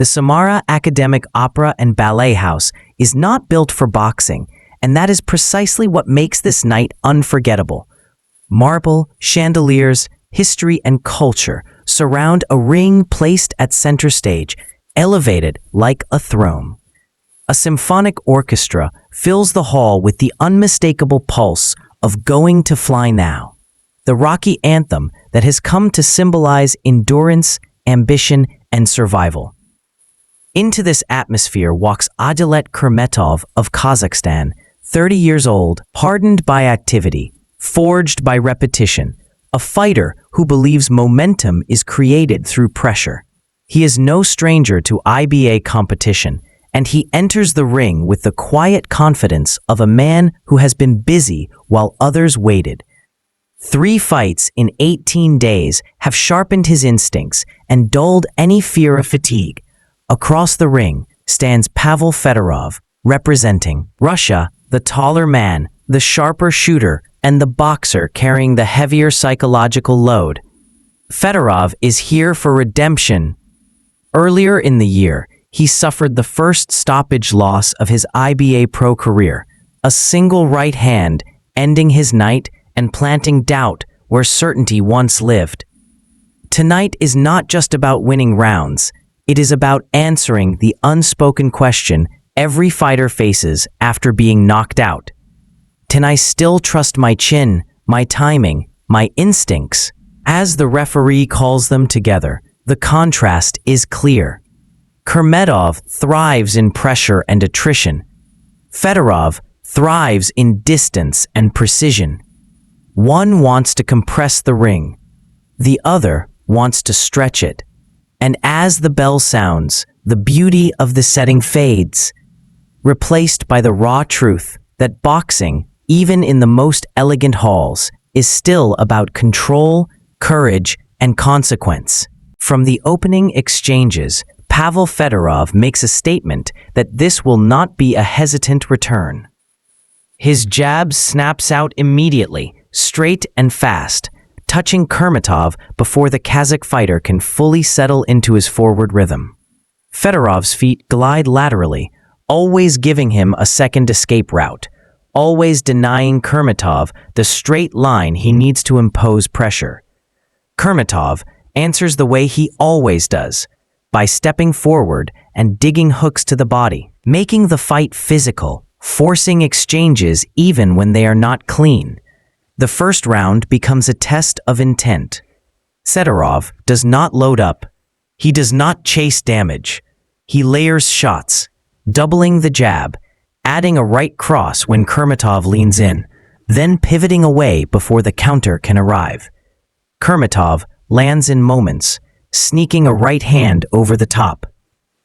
The Samara Academic Opera and Ballet House is not built for boxing, and that is precisely what makes this night unforgettable. Marble, chandeliers, history, and culture surround a ring placed at center stage, elevated like a throne. A symphonic orchestra fills the hall with the unmistakable pulse of "Going to Fly Now," the Rocky anthem that has come to symbolize endurance, ambition, and survival. Into this atmosphere walks Adilet Kurmetov of Kazakhstan, 30 years old, hardened by activity, forged by repetition, a fighter who believes momentum is created through pressure. He is no stranger to IBA competition, and he enters the ring with the quiet confidence of a man who has been busy while others waited. 3 fights in 18 days have sharpened his instincts and dulled any fear of fatigue. Across the ring stands Pavel Fedorov, representing Russia, the taller man, the sharper shooter, and the boxer carrying the heavier psychological load. Fedorov is here for redemption. Earlier in the year, he suffered the first stoppage loss of his IBA.PRO career, a single right hand ending his night and planting doubt where certainty once lived. Tonight is not just about winning rounds, it is about answering the unspoken question every fighter faces after being knocked out. Can I still trust my chin, my timing, my instincts? As the referee calls them together, the contrast is clear. Kurmetov thrives in pressure and attrition. Fedorov thrives in distance and precision. One wants to compress the ring, the other wants to stretch it. And as the bell sounds, the beauty of the setting fades, replaced by the raw truth that boxing, even in the most elegant halls, is still about control, courage, and consequence. From the opening exchanges, Pavel Fedorov makes a statement that this will not be a hesitant return. His jab snaps out immediately, straight and fast, touching Kurmetov before the Kazakh fighter can fully settle into his forward rhythm. Fedorov's feet glide laterally, always giving him a second escape route, always denying Kurmetov the straight line he needs to impose pressure. Kurmetov answers the way he always does, by stepping forward and digging hooks to the body, making the fight physical, forcing exchanges even when they are not clean. The first round becomes a test of intent. Fedorov does not load up. He does not chase damage. He layers shots, doubling the jab, adding a right cross when Kurmetov leans in, then pivoting away before the counter can arrive. Kurmetov lands in moments, sneaking a right hand over the top,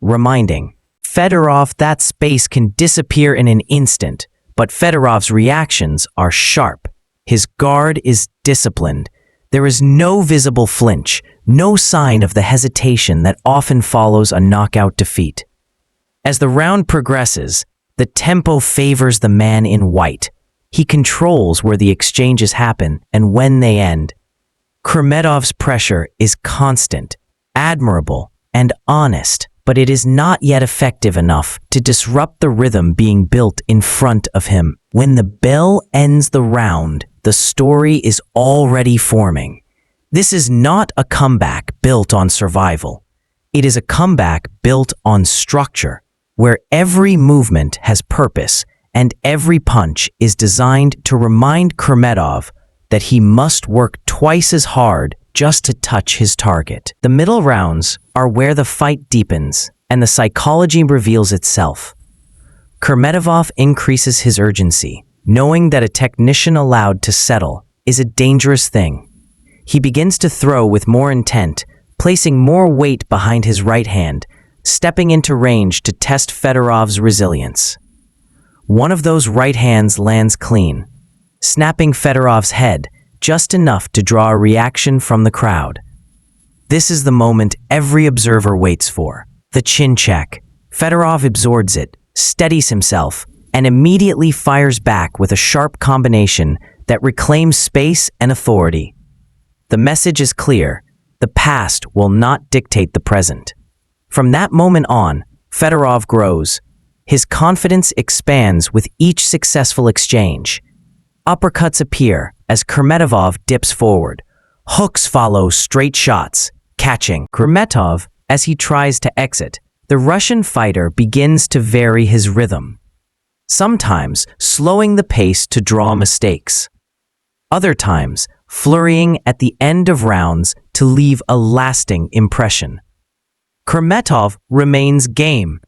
reminding Fedorov that space can disappear in an instant, but Fedorov's reactions are sharp. His guard is disciplined. There is no visible flinch, no sign of the hesitation that often follows a knockout defeat. As the round progresses, the tempo favors the man in white. He controls where the exchanges happen and when they end. Kurmetov's pressure is constant, admirable, and honest, but it is not yet effective enough to disrupt the rhythm being built in front of him. When the bell ends the round, the story is already forming. This is not a comeback built on survival. It is a comeback built on structure, where every movement has purpose and every punch is designed to remind Kurmetov that he must work twice as hard just to touch his target. The middle rounds are where the fight deepens and the psychology reveals itself. Kurmetov increases his urgency, knowing that a technician allowed to settle is a dangerous thing. He begins to throw with more intent, placing more weight behind his right hand, stepping into range to test Fedorov's resilience. One of those right hands lands clean, snapping Fedorov's head just enough to draw a reaction from the crowd. This is the moment every observer waits for, the chin check. Fedorov absorbs it, steadies himself, and immediately fires back with a sharp combination that reclaims space and authority. The message is clear: the past will not dictate the present. From that moment on, Fedorov grows. His confidence expands with each successful exchange. Uppercuts appear as Kurmetov dips forward. Hooks follow straight shots, catching Kurmetov as he tries to exit. The Russian fighter begins to vary his rhythm, sometimes slowing the pace to draw mistakes, other times flurrying at the end of rounds to leave a lasting impression. Kurmetov remains game,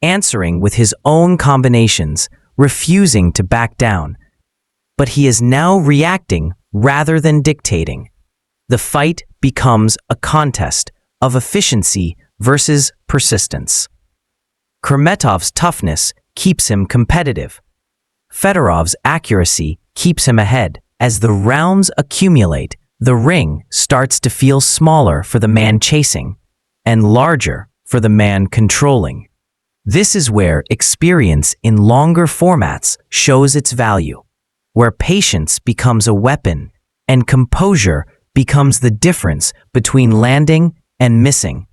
answering with his own combinations, refusing to back down. But he is now reacting rather than dictating. The fight becomes a contest of efficiency versus persistence. Kurmetov's toughness keeps him competitive. Fedorov's accuracy keeps him ahead. As the rounds accumulate, the ring starts to feel smaller for the man chasing and larger for the man controlling. This is where experience in longer formats shows its value, where patience becomes a weapon and composure becomes the difference between landing and missing.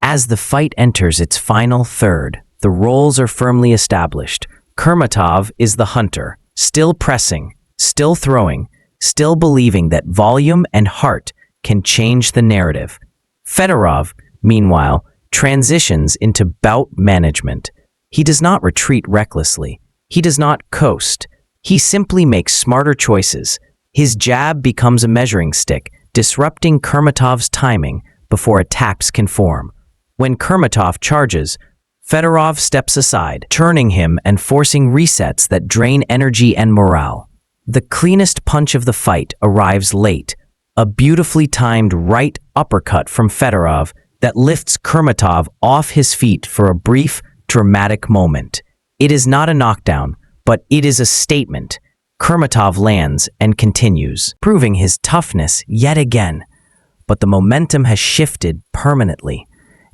As the fight enters its final third, the roles are firmly established. Kurmetov is the hunter, still pressing, still throwing, still believing that volume and heart can change the narrative. Fedorov, meanwhile, transitions into bout management. He does not retreat recklessly. He does not coast. He simply makes smarter choices. His jab becomes a measuring stick, disrupting Kurmetov's timing before attacks can form. When Kurmetov charges, Fedorov steps aside, turning him and forcing resets that drain energy and morale. The cleanest punch of the fight arrives late, a beautifully timed right uppercut from Fedorov that lifts Kurmetov off his feet for a brief, dramatic moment. It is not a knockdown, but it is a statement. Kurmetov lands and continues, proving his toughness yet again. But the momentum has shifted permanently.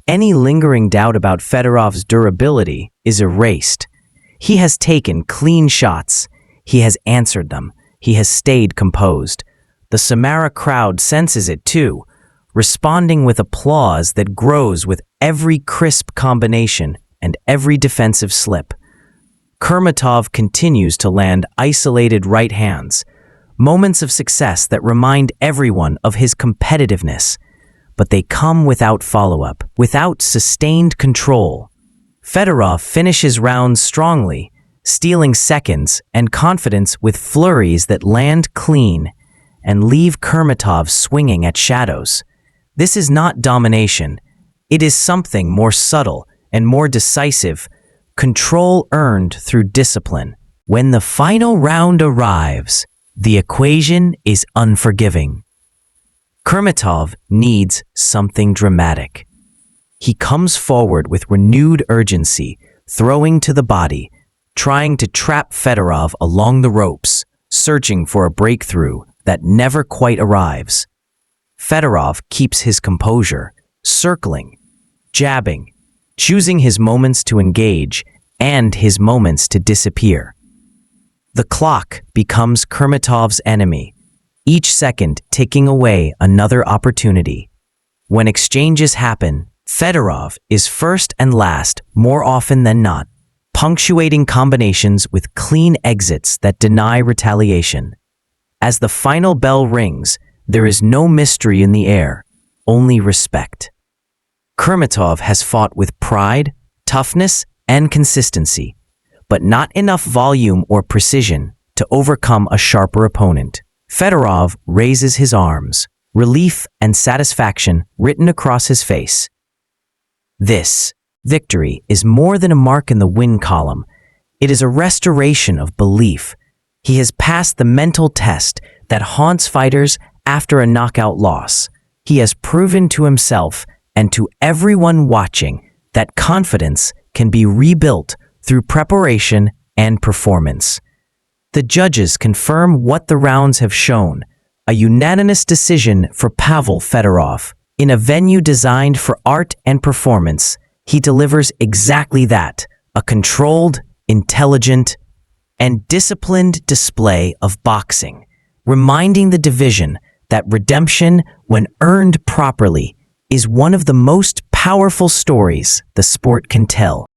Any lingering doubt about Fedorov's durability is erased. He has taken clean shots. He has answered them. He has stayed composed. The Samara crowd senses it too, responding with applause that grows with every crisp combination and every defensive slip. Kurmetov continues to land isolated right hands, moments of success that remind everyone of his competitiveness. But they come without follow-up, without sustained control. Fedorov finishes rounds strongly, stealing seconds and confidence with flurries that land clean and leave Kurmetov swinging at shadows. This is not domination. It is something more subtle and more decisive, control earned through discipline. When the final round arrives, the equation is unforgiving. Kurmetov needs something dramatic. He comes forward with renewed urgency, throwing to the body, trying to trap Fedorov along the ropes, searching for a breakthrough that never quite arrives. Fedorov keeps his composure, circling, jabbing, choosing his moments to engage and his moments to disappear. The clock becomes Kurmetov's enemy, each second ticking away another opportunity. When exchanges happen, Fedorov is first and last more often than not, punctuating combinations with clean exits that deny retaliation. As the final bell rings, there is no mystery in the air, only respect. Kurmetov has fought with pride, toughness, and consistency, but not enough volume or precision to overcome a sharper opponent. Fedorov raises his arms, relief and satisfaction written across his face. This victory is more than a mark in the win column. It is a restoration of belief. He has passed the mental test that haunts fighters after a knockout loss. He has proven to himself and to everyone watching that confidence can be rebuilt through preparation and performance. The judges confirm what the rounds have shown, a unanimous decision for Pavel Fedorov. In a venue designed for art and performance, he delivers exactly that, a controlled, intelligent, and disciplined display of boxing, reminding the division that redemption, when earned properly, is one of the most powerful stories the sport can tell.